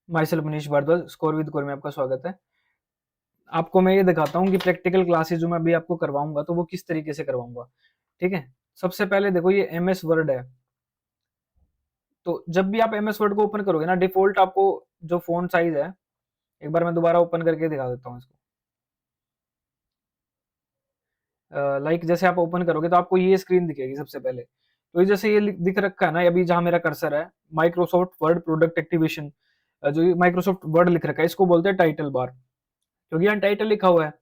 My self Manish Bhardwaj, score with core में आपका स्वागत है। आपको मैं ये दिखाता हूँ कि प्रैक्टिकल क्लासेस जो मैं अभी आपको करवाऊंगा तो वो किस तरीके से करवाऊंगा। ठीक है, सबसे पहले देखो ये एम एस वर्ड है। तो जब भी आप एम एस वर्ड को ओपन करोगे ना, डिफॉल्ट आपको जो फोन साइज है, एक बार मैं दोबारा ओपन करके दिखा देता हूँ इसको। लाइक जैसे आप ओपन करोगे तो आपको ये स्क्रीन दिखेगी सबसे पहले। तो ये जैसे ये दिख रखा है ना अभी जहां मेरा कर्सर है, माइक्रोसॉफ्ट वर्ड प्रोडक्ट एक्टिवेशन, जो ये माइक्रोसॉफ्ट वर्ड लिख रखा है इसको बोलते हैं टाइटल बार, क्योंकि यहाँ टाइटल लिखा हुआ है।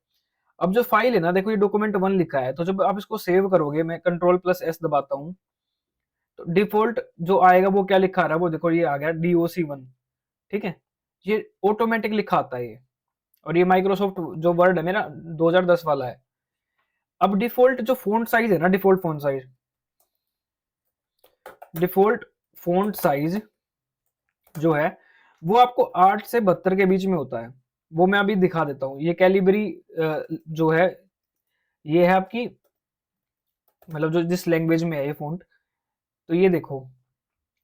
अब जो फाइल है ना, देखो ये डॉक्यूमेंट 1 लिखा है, तो जब आप इसको सेव करोगे, मैं कंट्रोल प्लस एस दबाता हूँ, तो डिफॉल्ट जो आएगा वो क्या लिखा आ रहा है, वो देखो ये आ गया DOC1। ठीक है, ये ऑटोमेटिक लिखा आता है ये। और ये माइक्रोसॉफ्ट जो वर्ड है मेरा 2010 वाला है। अब डिफॉल्ट जो फोंट साइज है ना, डिफॉल्ट फोंट साइज जो है वो आपको 8 से 72 के बीच में होता है। वो मैं अभी दिखा देता हूँ। ये कैलिबरी जो है, ये है आपकी, मतलब जो जिस लैंग्वेज में है ये फ़ॉन्ट। तो ये देखो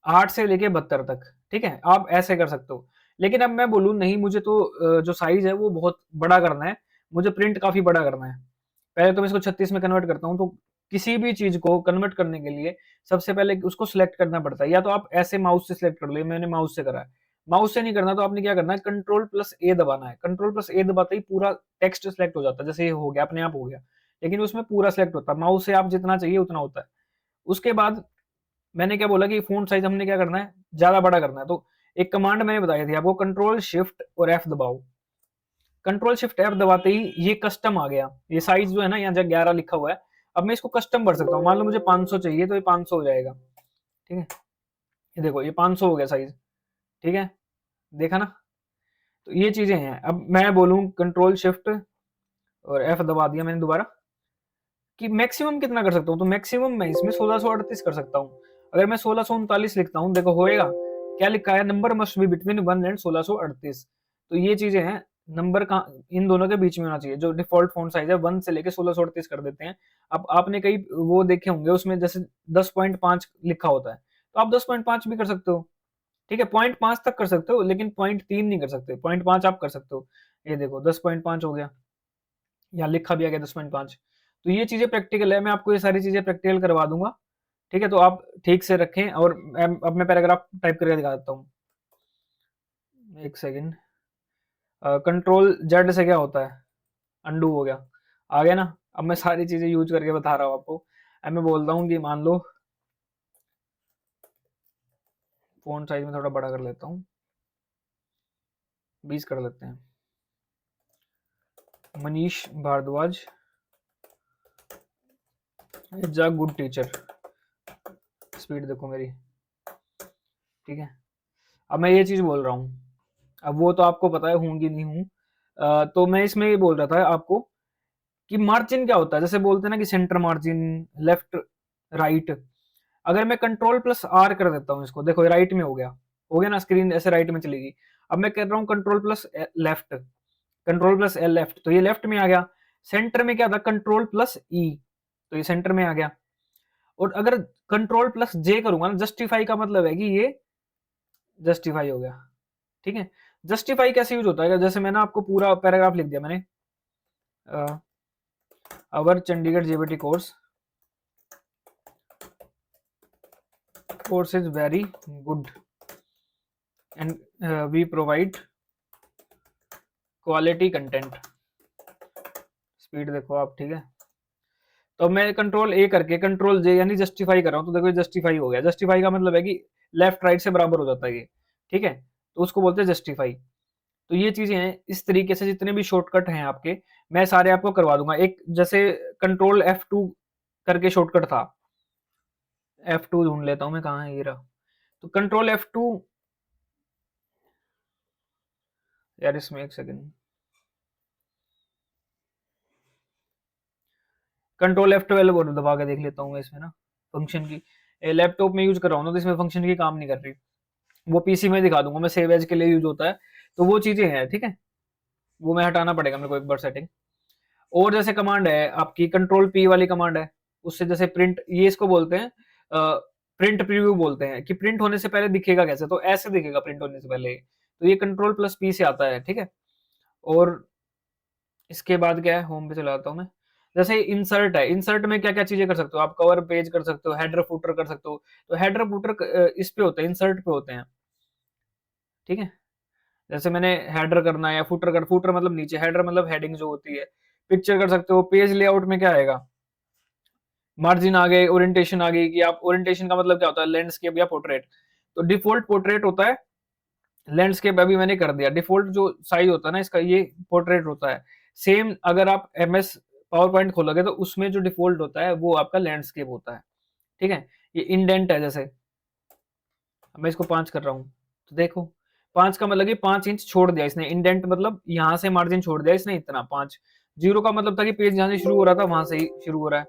8 से लेके 72 तक, ठीक है? आप ऐसे कर सकते हो। लेकिन अब मैं बोलूँ नहीं, मुझे तो जो साइज़ है वो बहुत बड़ा करना है, मुझे प्रिंट काफ़ी बड़ा करना है। पहले तो मैं इसको 36 में कन्वर्ट करता हूँ, तो किसी भी चीज़ को कन्वर्ट करने के लिए सबसे पहले उसको सिलेक्ट करना पड़ता है। या तो आप ऐसे माउस से सिलेक्ट कर लो, मैंने माउस से करा है। माउस से नहीं करना तो आपने क्या करना है, कंट्रोल प्लस ए दबाना है। कंट्रोल प्लस ए दबाते ही पूरा टेक्स्ट सिलेक्ट हो जाता है, जैसे ये हो गया, अपने आप हो गया। लेकिन उसमें पूरा सिलेक्ट होता है, माउस से आप जितना चाहिए उतना होता है। उसके बाद मैंने क्या बोला कि फ़ॉन्ट साइज़ हमने क्या करना है, ज़्यादा बड़ा करना है। तो एक कमांड मैंने बताई थी आपको, कंट्रोल शिफ्ट और एफ दबाओ। कंट्रोल शिफ्ट एफ दबाते ही ये कस्टम आ गया। ये साइज़ जो है ना, यहाँ जगह 11 लिखा हुआ है। अब मैं इसको कस्टम भर सकता हूँ। मान लो मुझे 500 चाहिए तो ये 500 हो जाएगा। ठीक है, ये देखो ये 500 हो गया साइज़। ठीक है, देखा ना? तो ये चीज़ें हैं। अब मैं बोलूँ कंट्रोल शिफ्ट और एफ दबा दिया मैंने दोबारा, कि मैक्सिमम कितना कर सकता हूँ, तो मैक्सिमम मैं इसमें 1638 कर सकता हूँ। अगर मैं 1639 लिखता हूँ, देखो होएगा क्या लिखा है, number must be between 1 and 1638। तो ये चीजें हैं, नंबर का इन दोनों के बीच में होना चाहिए। जो डिफॉल्ट फॉन्ट साइज है 1 से लेके 1638 कर देते हैं। अब आपने कई वो देखे होंगे, उसमें जैसे 10.5 लिखा होता है, तो आप 10.5 भी कर सकते हो। ठीक है, 0.5 तक कर सकते हो, लेकिन 0.3 नहीं कर सकते। 0.5 आप कर सकते हो। ये देखो 10.5 हो गया, यहाँ लिखा भी आ गया 10.5। तो ये चीजें प्रैक्टिकल है, मैं आपको ये सारी चीजें प्रैक्टिकल करवा दूंगा। ठीक है, तो आप ठीक से रखें। और अब मैं पैराग्राफ टाइप करके दिखा देता हूँ, एक सेकेंड। कंट्रोल जेड से क्या होता है, अंडू हो गया, आ गया ना? अब मैं सारी चीजें यूज करके बता रहा हूँ आपको। अब मैं बोलता हूँ कि मान लो फ़ॉन्ट साइज में थोड़ा बड़ा कर लेता हूँ, 20 कर लेते हैं। Manish Bhardwaj is a good teacher. Speed देखो मेरी। ठीक है, अब मैं ये चीज बोल रहा हूँ, अब वो तो आपको पता है हूँ कि नहीं हूँ। तो मैं इसमें ये बोल रहा था आपको कि मार्जिन क्या होता है। जैसे बोलते हैं ना कि सेंटर मार्जिन, लेफ्ट, राइट। अगर मैं कंट्रोल प्लस आर कर देता हूँ इसको, देखो राइट में हो गया ना, स्क्रीन ऐसे राइट में चलेगी। अब मैं कर रहा हूँ control plus left, control plus L left, तो ये लेफ्ट में आ गया। सेंटर में क्या था, कंट्रोल प्लस ई, तो ये सेंटर में आ गया। और अगर कंट्रोल प्लस जे करूंगा ना, जस्टिफाई का मतलब है कि ये जस्टिफाई हो गया। ठीक है, जस्टिफाई कैसे यूज होता है, जैसे मैंने आपको पूरा पैराग्राफ लिख दिया मैंने, our Chandigarh JBT course is very good and we provide quality content. Speed देखो आप। ठीक है, तो मैं कंट्रोल ए करके कंट्रोल जे यानी जस्टिफाई कर रहा हूँ, तो देखो जस्टिफाई हो गया। जस्टिफाई का मतलब है कि लेफ्ट राइट से बराबर हो जाता है ये। ठीक है, तो उसको बोलते हैं जस्टिफाई। तो ये चीजें हैं, इस तरीके से जितने भी शॉर्टकट हैं आपके, मैं सारे आपको करवा दूंगा। एक जैसे कंट्रोल F2 करके शॉर्टकट था, F2 ढूंढ लेता हूं मैं, कहाँ है ये रहा। तो कंट्रोल F2, यार इसमें एक सेकेंड, कंट्रोल F12 और दबा के देख लेता हूँ मैं इसमें ना, फंक्शन की। लैपटॉप में यूज कर रहा हूँ ना, तो इसमें फंक्शन की काम नहीं कर रही। वो पीसी में दिखा दूंगा मैं, सेव एज के लिए यूज होता है। तो वो चीजें हैं। ठीक है, वो मैं हटाना पड़ेगा मेरे को एक बार सेटिंग। और जैसे कमांड है आपकी कंट्रोल पी वाली कमांड है, उससे जैसे प्रिंट, ये इसको बोलते हैं प्रिंट प्रीव्यू बोलते हैं, कि प्रिंट होने से पहले दिखेगा कैसे, तो ऐसे दिखेगा प्रिंट होने से पहले। तो ये कंट्रोल प्लस पी से आता है, ठीक है। और इसके बाद क्या है, होम पे चला जाता हूँ मैं। जैसे इंसर्ट है, इंसर्ट में क्या क्या चीजें कर सकते हो आप, कवर पेज कर सकते हो, हेडर फुटर कर सकते हो। तो हेडर फुटर इस पे होते हैं, इंसर्ट पे होते हैं, ठीक है। जैसे मैंने हेडर करना है या फुटर कर, फुटर मतलब नीचे, हेडर मतलब हेडिंग जो होती है। पिक्चर कर सकते हो। पेज लेआउट में क्या आएगा, मार्जिन आ गए, ओरिएंटेशन आ गई, कि आप ओरिएंटेशन का मतलब क्या होता है, लैंडस्केप या पोर्ट्रेट। तो डिफॉल्ट पोर्ट्रेट होता है, लैंडस्केप अभी मैंने कर दिया। डिफॉल्ट जो साइज होता है ना इसका, ये पोर्ट्रेट होता है। सेम अगर आप एमएस पावर पॉइंट खोलोगे तो उसमें जो डिफॉल्ट होता है वो आपका लैंडस्केप होता है, ठीक है। ये इंडेंट है, जैसे मैं इसको 5 कर रहा हूँ, तो देखो 5 का मतलब कि 5 इंच छोड़ दिया इसने। इंडेंट मतलब यहाँ से मार्जिन छोड़ दिया इसने इतना 5। जीरो का मतलब था कि पेज जहां से शुरू हो रहा था वहां से ही शुरू हो रहा है,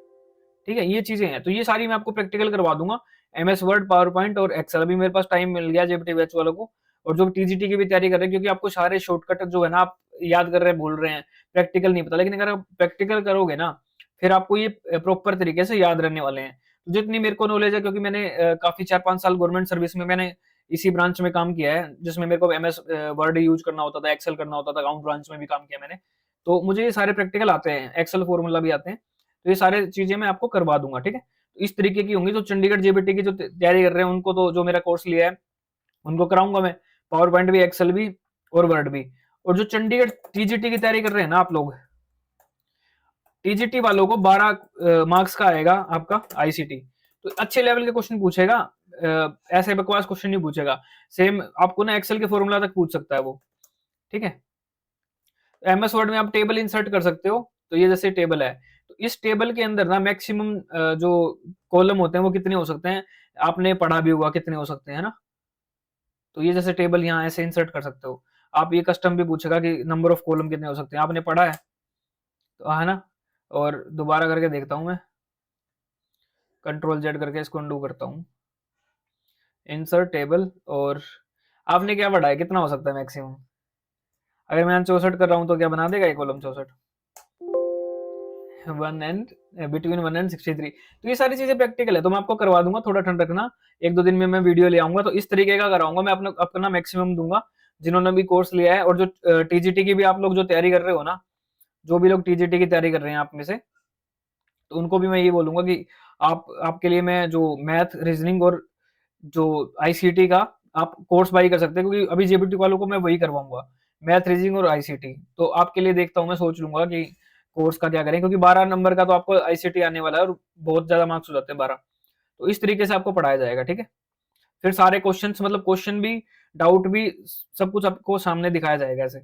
ठीक है। ये चीजें हैं, तो ये सारी मैं आपको प्रैक्टिकल करवा दूंगा। एमएस वर्ड, पावर पॉइंट और एक्सेल। अभी मेरे पास टाइम मिल गया जेपीटी बैच वालों को, और जो टीजीटी की भी तैयारी कर रहे हैं, क्योंकि आपको सारे शॉर्टकट जो है ना आप याद कर रहे हैं, भूल रहे हैं, प्रैक्टिकल नहीं पता। लेकिन अगर आप प्रैक्टिकल करोगे ना, फिर आपको ये प्रॉपर तरीके से याद रहने वाले हैं। तो जितनी मेरे को नॉलेज है, क्योंकि मैंने काफी 4-5 साल गवर्नमेंट सर्विस में मैंने इसी ब्रांच में काम किया है, जिसमें मेरे को एमएस वर्ड यूज करना होता था, एक्सेल करना होता था, अकाउंट ब्रांच में भी काम किया मैंने। तो मुझे ये सारे प्रैक्टिकल आते हैं, एक्सेल फॉर्मूला भी आते हैं। तो ये सारे चीजें मैं आपको करवा दूंगा, ठीक है। तो इस तरीके की होंगी। जो चंडीगढ़ जेबीटी की जो तैयारी कर रहे हैं उनको, तो जो मेरा कोर्स लिया है उनको कराऊंगा मैं, पावर पॉइंट भी, एक्सेल भी और वर्ड भी। और जो चंडीगढ़ टीजीटी की तैयारी कर रहे हैं ना आप लोग, टीजीटी वालों को 12 मार्क्स का आएगा आपका आईसीटी। तो अच्छे लेवल के क्वेश्चन पूछेगा, ऐसे बकवास क्वेश्चन नहीं पूछेगा। सेम आपको ना एक्सेल के फॉर्मूला तक पूछ सकता है वो, ठीक है। एमएस वर्ड में आप टेबल इंसर्ट कर सकते हो। तो ये जैसे टेबल है, तो इस टेबल के अंदर ना मैक्सिमम जो कॉलम होते हैं वो कितने हो सकते हैं, आपने पढ़ा भी होगा कितने हो सकते हैं ना। तो ये जैसे टेबल यहाँ ऐसे इंसर्ट कर सकते हो आप। ये कस्टम भी पूछेगा कि नंबर ऑफ कॉलम कितने हो सकते हैं, आपने पढ़ा है तो, है ना। और दोबारा करके देखता हूँ मैं, कंट्रोल जेड करके इसको अंडू करता हूँ, इंसर्ट टेबल। और आपने क्या पढ़ा है, कितना हो सकता है मैक्सिमम। अगर मैं 64 कर रहा हूँ तो क्या बना देगा ये कॉलम 64, 1 एंड बिटवीन 1 एंड 63। तो ये सारी चीजें प्रैक्टिकल है, तो मैं आपको करवा दूंगा, थोड़ा ठंड रखना। 1-2 दिन में मैं वीडियो ले आऊंगा, तो इस तरीके का कराऊंगा मैं, अपना अपना मैक्सिमम दूंगा जिन्होंने भी कोर्स लिया है। और जो टीजीटी की भी आप लोग जो तैयारी कर रहे हो ना, जो भी लोग टीजीटी की तैयारी कर रहे हैं आप में से, तो उनको भी मैं ये बोलूंगा कि आपके लिए मैं जो मैथ, रीजनिंग और जो आईसीटी का आप कोर्स बाई कर सकते हैं, क्योंकि अभी जेबीटी वालों को मैं वही करवाऊंगा, मैथ, रीजनिंग और आईसीटी। तो आपके लिए देखता हूँ, मैं सोच लूंगा कि कोर्स का क्या करें, क्योंकि 12 नंबर का तो आपको आईसीटी आने वाला है और बहुत ज्यादा मार्क्स हो जाते हैं 12। तो इस तरीके से आपको पढ़ाया जाएगा, ठीक है। फिर सारे क्वेश्चन, मतलब क्वेश्चन भी, डाउट भी, सब कुछ आपको सामने दिखाया जाएगा ऐसे।